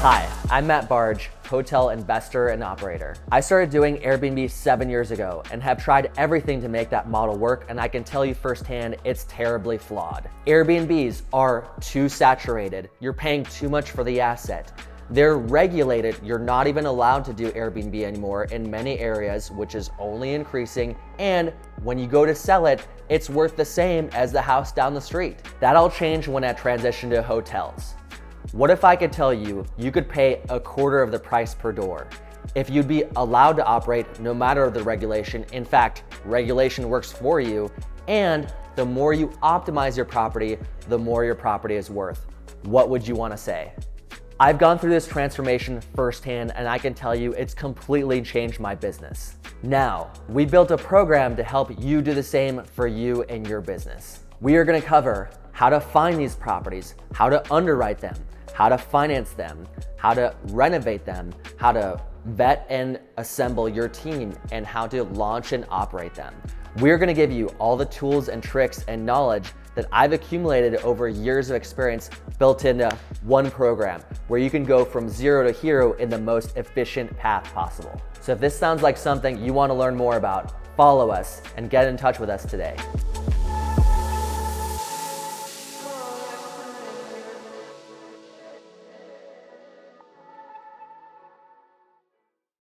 Hi, I'm Barge, hotel investor and operator. I started doing Airbnb 7 years ago and have tried everything to make that model work, and I can tell you firsthand, it's terribly flawed. Airbnbs are too saturated. You're paying too much for the asset. They're regulated. You're not even allowed to do Airbnb anymore in many areas, which is only increasing. And when you go to sell it, it's worth the same as the house down the street. That all changed when I transitioned to hotels. What if I could tell you, you could pay a quarter of the price per door? If you'd be allowed to operate no matter the regulation, in fact, regulation works for you, and the more you optimize your property, the more your property is worth. What would you want to say? I've gone through this transformation firsthand, and I can tell you it's completely changed my business. Now, we built a program to help you do the same for you and your business. We are going to cover how to find these properties, how to underwrite them, how to finance them, how to renovate them, how to vet and assemble your team, and how to launch and operate them. We're gonna give you all the tools and tricks and knowledge that I've accumulated over years of experience built into one program where you can go from zero to hero in the most efficient path possible. So if this sounds like something you wanna learn more about, follow us and get in touch with us today.